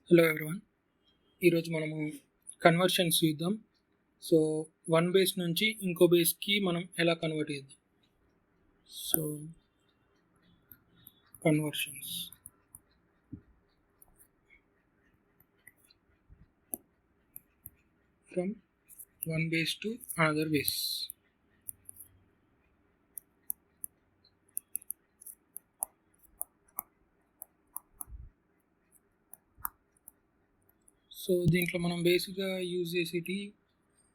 Hello everyone, ఈరోజు మనము conversions చూద్దాం. సో వన్ బేస్ నుంచి ఇంకో బేస్కి మనం ఎలా కన్వర్ట్ చేద్దాం. So conversions from one base to another base. So దీంట్లో మనం బేసిక్గా యూజ్ చేసేటి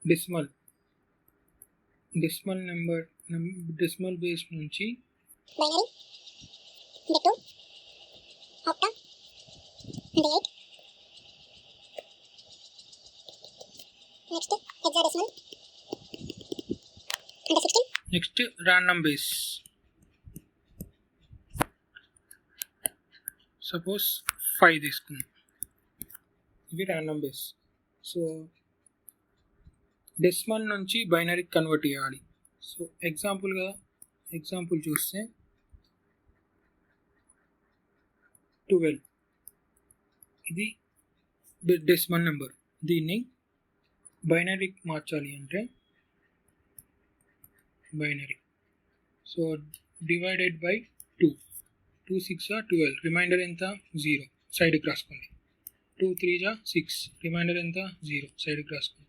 డెసిమల్ నెంబర్ డెసిమల్ బేస్ నుంచి బైనరీ ఇంటూ ఆక్టా అంటే 8. నెక్స్ట్ హెక్సాడెసిమల్ అంటే 16. Next random base. సపోజ్ 5 తీసుకుందాం. ఇవి ర్యాండమ్ బేస్. సో డెసిమల్ నుంచి బైనరీ కన్వర్ట్ చేయాలి. సో ఎగ్జాంపుల్ చూస్తే 12 ఇది డెసిమల్ నెంబర్. దీన్ని బైనరీకి మార్చాలి అంటే binary. So divided by 2. 2 6 12. Remainder ఎంత? 0. సైడ్కి రాసుకోండి. 2 3 6. రిమైండర్ ఎంత? 0. సైడ్కి రాసుకోండి.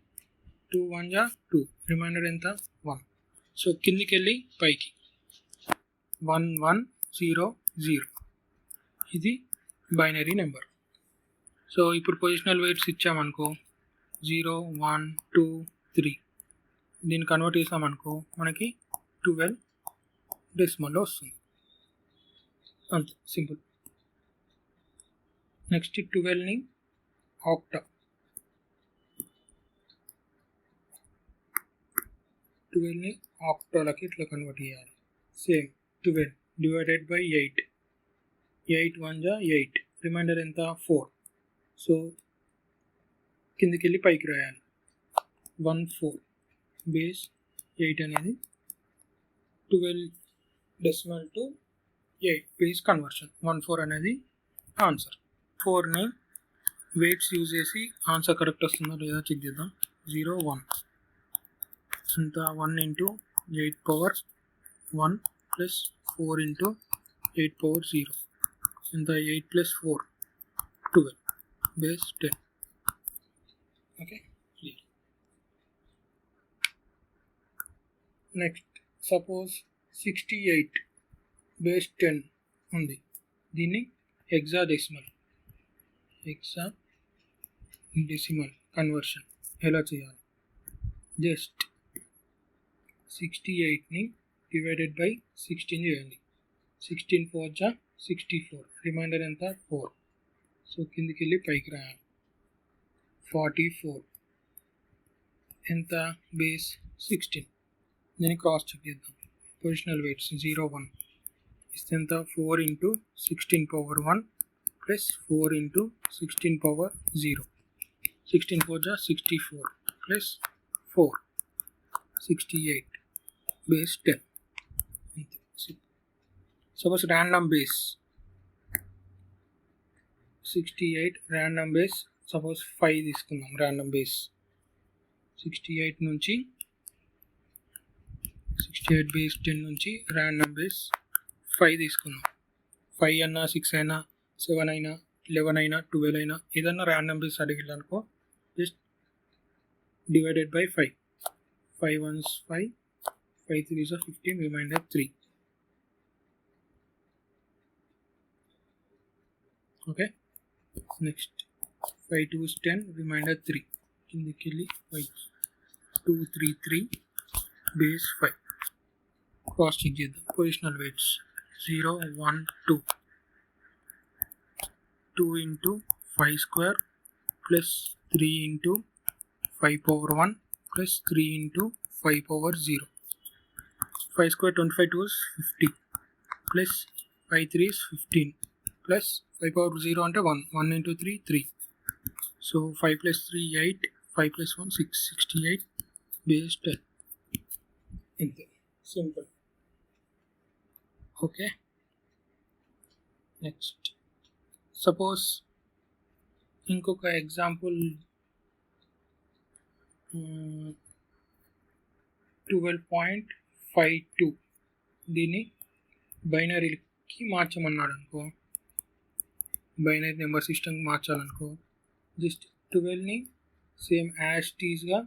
2 1 2. రిమైండర్ ఎంత? 1. సో కిందికి వెళ్ళి పైకి 1 1 0 0. ఇది బైనరీ నెంబర్. సో ఇప్పుడు పొజిషనల్ వెయిట్స్ ఇచ్చామనుకో 0 1 2 3. దీన్ని కన్వర్ట్ చేసామనుకో మనకి 12 డెసిమల్లో వస్తుంది. అంతే, సింపుల్. నెక్స్ట్ 12ని ఆక్టా. 12ని ఆక్టాలకి ఇట్లా కన్వర్ట్ చేయాలి. Same 12 divided by 8. 8 1 8. రిమైండర్ ఎంత? 4. సో కిందికి వెళ్ళి పైకి రాయాలి. 1 4 బేస్ 8 అనేది 12 డెసిమల్ టు 8 బేస్ కన్వర్షన్. 1 4 అనేది ఆన్సర్. 4ని వెయిట్స్ యూజ్ చేసి ఆన్సర్ కరెక్ట్ వస్తుందో లేదా చెక్ చేద్దాం. 0 1 అంత 1 into 8 power 1 plus 4 into 8 power 0 ఎంత? 8 plus 4 12 base 10. Okay, clear. Next suppose 68 base 10 ఉంది. దీన్ని హెక్సాడెసిమల్ కన్వర్షన్ ఎలా చేయాలి? జస్ట్ 68ని డివైడెడ్ బై 16 చేయండి. 16 4 64. రిమైండర్ ఎంత? 4. సో కిందికి వెళ్ళి పైకి రాయాలి. 44 ఎంత? బేస్ 16. దీన్ని క్రాస్ చెక్ చేద్దాం. పొజిషనల్ వెయిట్స్ 0 1 ఇస్తే ఎంత? 4 into 16 power 1 plus 4 into 16 power 0. 16 4 64 plus 4 68 base 10. అంతే. Suppose random base 68 random base. Suppose 5 తీసుకుందాం. ర్యాండమ్ బేస్ 68 నుంచి 68 బేస్ 10 నుంచి ర్యాండమ్ బేస్ 5 తీసుకుందాం. 5 అయినా 6 అయినా 7 అయినా 11 అయినా 12 అయినా ఏదన్నా ర్యాండమ్ బేస్ అడిగిల్లనుకో just divided by 5. 5 1 5 5 3 15. Remainder 3. Okay, next 5 2 10. Remainder 3. కిందికి వెళ్ళి 5 2 3 3 బేస్ 5. క్రాస్ చెక్ చేద్దాం. Positional weights 0 1 2. 2 into 5 square plus 3 into 5 power 1 plus 3 into 5 power 0. 5 square 25 2 50 plus 5 3 15 plus 5 power 0 అంటే 1. 1 into 3 3. So 5 plus 3 8. 5 plus 1 6. 68 base 10. ఇంతే, simple. Okay, next suppose ఇంకొక example 12.52 దీన్ని బైనరీకి మార్చమన్నాడు అనుకో, binary number సిస్టమ్కి మార్చాలనుకో, just 12ని same as టీజ్గా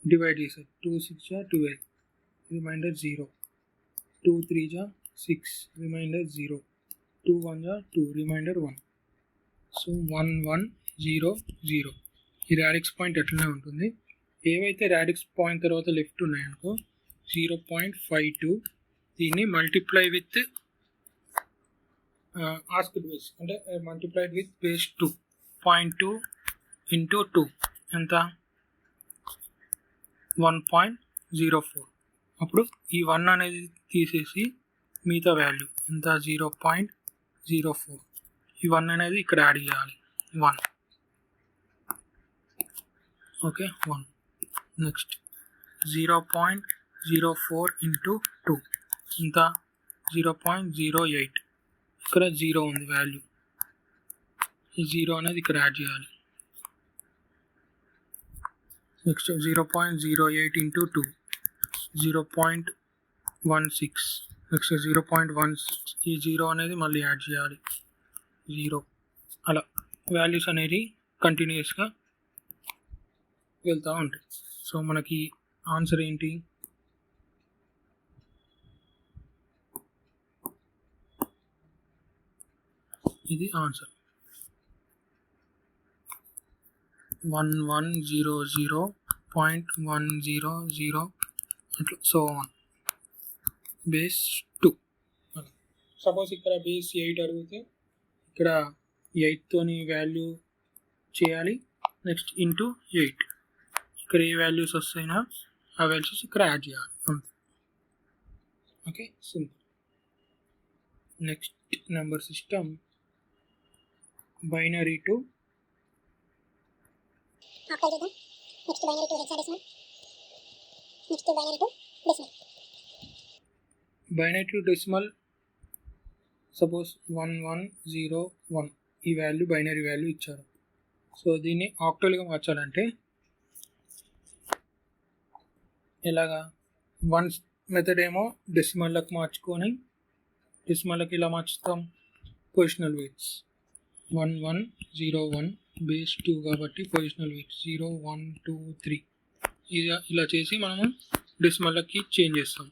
divide చేశారు. 2 6 12, reminder 0, 2 3 6, reminder 0, 2 1 2, reminder 1. So 1 1 0 0. ఈ radix point ఎట్లనే ఉంటుంది. ఏవైతే రాడిక్స్ పాయింట్ తర్వాత లెఫ్ట్ ఉన్నాయనుకో 0.52 దీన్ని మల్టిప్లై విత్ ఆస్క్డ్ బేస్, అంటే మల్టిప్లైడ్ విత్ బేస్ 2, 0.2 ఇంటూ 2 ఎంత 1.04. అప్పుడు ఈ 1 అనేది తీసేసి మిగతా వాల్యూ ఎంత 0.04. ఈ 1 అనేది ఇక్కడ యాడ్ చేయాలి 1. ఓకే 1. నెక్స్ట్ 0.04 ఇంటూ 2 ఇంత 0.08. ఇక్కడ 0 ఉంది వాల్యూ, ఈ 0 అనేది ఇక్కడ యాడ్ చేయాలి. Next 0.08 into 2 0.16. నెక్స్ట్ 0.16, ఈ 0 అనేది మళ్ళీ యాడ్ చేయాలి 0. అలా వాల్యూస్ అనేది కంటిన్యూస్గా వెళ్తూ ఉంటాయి. సో మనకి ఆన్సర్ ఏంటి, ఇది ఆన్సర్ 1100.100 అట్లా సో ఆన్. బేస్ 2. సపోజ్ ఇక్కడ బేస్ 8 అడిగితే ఇక్కడ 8తోని వాల్యూ చేయాలి. నెక్స్ట్ ఇంటూ 8, ఇక్కడ ఏ వాల్యూస్ వస్తాయినా ఆ వాల్యూస్ ఇక్కడ యాడ్ చేయాలి అంతే. Okay simple. Next number system binary to octal చూద్దాం. Next binary to hexadecimal, next binary to decimal. Binary to decimal suppose 1101 ఈ వాల్యూ బైనరీ వాల్యూ ఇచ్చారు. సో దీన్ని ఆక్టల్గా మార్చాలంటే ఎలాగా, 1 మెథడ్ ఏమో డెసిమల్లకు మార్చుకొని, డెసిమల్కి ఇలా మార్చుతాం పొజిషనల్ వెయిట్స్ 1101 బేస్ 2 కాబట్టి పొజిషనల్ వెయిట్స్ 0 1 2 3 ఇలా చేసి మనము డెసిమల్కి చేంజ్ చేస్తాం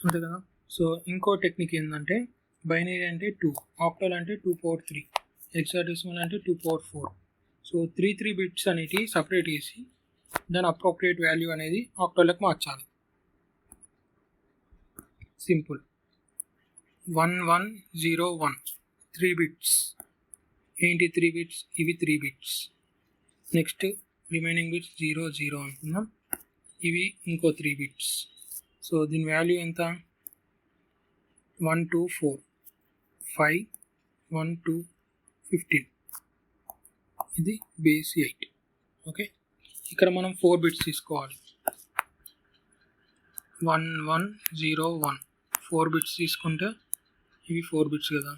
అంతే కదా. సో ఇంకో టెక్నిక్ ఏంటంటే బైనరీ అంటే 2, ఆక్టల్ అంటే 2 power 3, హెక్సాడెసిమల్ అంటే 2 power 4. సో 3 బిట్స్ అనేవి సపరేట్ చేసి దాని అప్రోప్రియేట్ వాల్యూ అనేది ఆక్టల్కి మార్చాలి. సింపుల్. 1101 3 బిట్స్ ఏంటి, 3 బిట్స్ ఇవి 3 బిట్స్. నెక్స్ట్ రిమైనింగ్ బిట్స్ 0 0 అనుకుందాం, ఇవి ఇంకో 3 బిట్స్. సో దీని వాల్యూ ఎంత 1 2 4 5 1 2 15, ఇది బేస్ 8. ఓకే ఇక్కడ మనం 4 బిట్స్ తీసుకోవాలి. 1101 4 బిట్స్ తీసుకుంటే ఇవి 4 బిట్స్ కదా,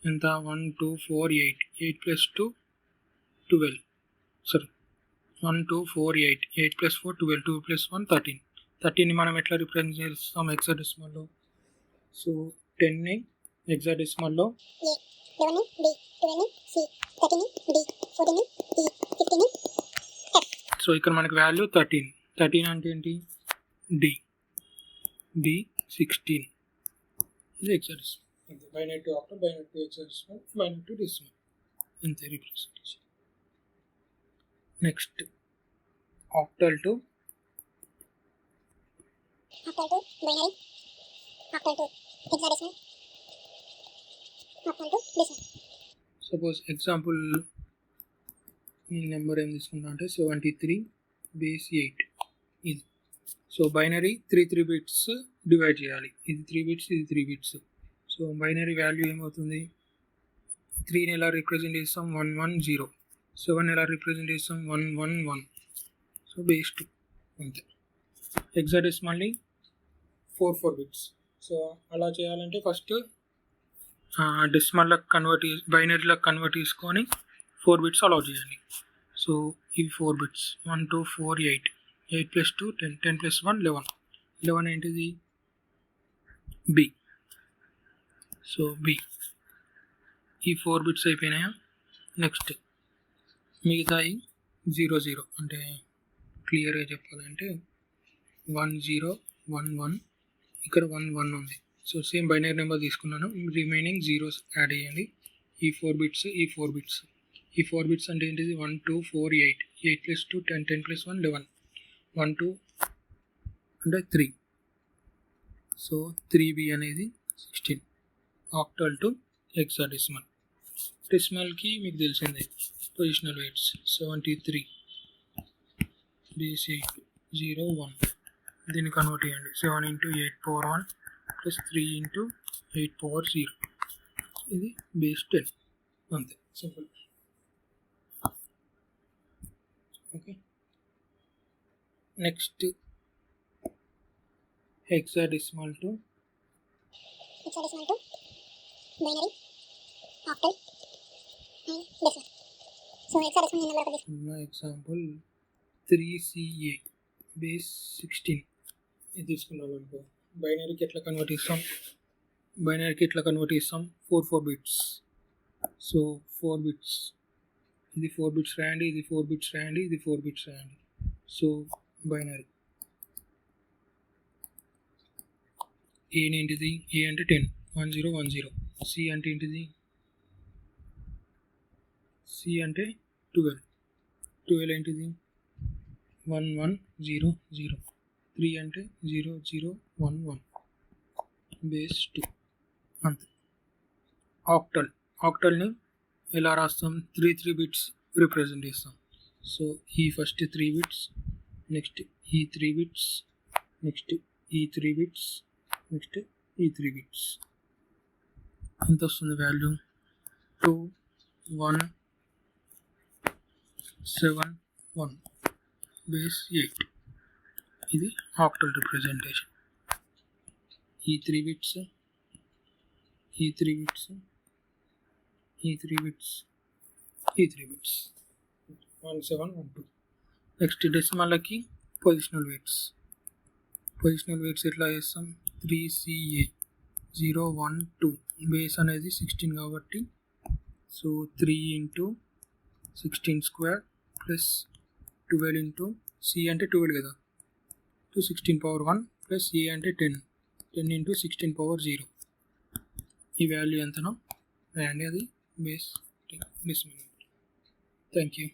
ఎంత 1 2 4 8 8 + 2 12, సారీ 1 2 4 8 8 + 4 12, 2 + 1 13. 13ని మనం ఎట్లా రిప్రజెంట్ చేస్తాం హెక్సాడెసిమల్లో. సో 10ని హెక్సాడెసిమల్లో A 11ని B 12ని C 13ని D 14ని E 15ని F. సో ఇక్కడ మనకి వాల్యూ 13 అంటే ఏంటి D 16, ఇది hexadecimal. Binary to octal, binary to hexadecimal, binary to decimal, ఇంతే representation. Next octal to binary, octal to hexadecimal, octal to decimal. Suppose example ఈ నెంబర్ ఏం తీసుకుంటా అంటే 73 బేస్ 8 ఇది. సో బైనరీ 3 బిట్స్ డివైడ్ చేయాలి, ఇది 3 బిట్స్ ఇది 3 బిట్స్. సో బైనరీ వాల్యూ ఏమవుతుంది, 3ని ఎలా రిప్రజెంట్ చేస్తాం 110, 7 ఎలా రిప్రజెంట్ చేస్తాం 111. సో బేస్ 2 అంతే. హెక్సాడెసిమల్లీ 4 బిట్స్. సో అలా చేయాలంటే ఫస్ట్ డెసిమల్లకు బైనరీలకు కన్వర్ట్ చేసుకొని 4 బిట్స్ అలౌ చేయండి. సో ఇవి 4 బిట్స్ 1 2 4 8 8 + 2 10 10 + 1 11 11 ఏంటిది బి. సో బి ఈ 4 బిట్స్ అయిపోయినాయా. నెక్స్ట్ మిగతాయి 0 0 అంటే క్లియర్గా చెప్పాలంటే 1 0 1 1 ఇక్కడ 1 1 ఉంది. సో సేమ్ బైనరీ నెంబర్ తీసుకున్నాను, రిమైనింగ్ జీరోస్ యాడ్ చేయండి. ఈ 4 బిట్స్ ఈ 4 బిట్స్ ఈ 4 బిట్స్ అంటే ఏంటిది 1 2 4 8 8 + 2 10 10 + 1 11 1 2 అంటే 3. సో 3b అనేది 16 ఆక్టల్ టు హెక్సాడెసిమల్. డెసిమల్కి మీకు తెలిసిందే పొజిషనల్ వెయిట్స్ 73 బేస్ 8 0 1. దీన్ని కన్వర్ట్ చేయండి 7 × 8^1 + 3 × 8^0. ఇది బేస్ 10 అంతే, simple. Okay, next hexadecimal to binary octal and decimal. So hexadecimal number ఒకటి తీసుకున్న ఎగ్జాంపుల్ 3CA బేస్ 16 ఇది తీసుకున్నాం అనుకో. బైనరీకి ఎట్లా కన్వర్ట్ చేస్తాం, 4 4 బిట్స్. సో 4 బిట్స్, ఇది 4 బిట్స్ రాయండి, ఇది 4 బిట్స్ రాయండి, ఇది 4 బిట్స్ రాయండి. సో బైనరీ ఏ ఏంటిది, ఏ అంటే 10 1 0 1 0. సి అంటే ఏంటిది, సి అంటే 12 12 ఏంటిది 1 1 0 0. 3 అంటే 0 0 1 1 బేస్ 2 అంతే. ఆక్టల్ని ఎలా రాస్తాం, 3 3 బిట్స్ రిప్రజెంట్ చేస్తాం. సో ఈ ఫస్ట్ 3 బిట్స్, నెక్స్ట్ ఈ 3 బిట్స్, నెక్స్ట్ ఈ 3 బిట్స్, నెక్స్ట్ ఈ 3 బిట్స్. ఎంత వస్తుంది వాల్యూ 2 1 7 1 బేస్ 8. ఇది ఆక్టల్ రిప్రజెంటేషన్. ఈ 3 బిట్స్, ఈ 3 బిట్స్, ఈ 3 బిట్స్, ఈ 3 బిట్స్ 1 7 1 2. నెక్స్ట్ డెసిమల్కి పొజిషనల్ వెయిట్స్ ఎట్లా చేస్తాం, 3CA 0 1 2 బేస్ అనేది 16 కాబట్టి సో 3 × 16² ప్లస్ 12 × C అంటే 12 కదా, 16^1 ప్లస్ A అంటే 10 10 × 16^0. ఈ వాల్యూ ఎంతనో రాయండి, అది బేస్ డెసిమల్. Thank you.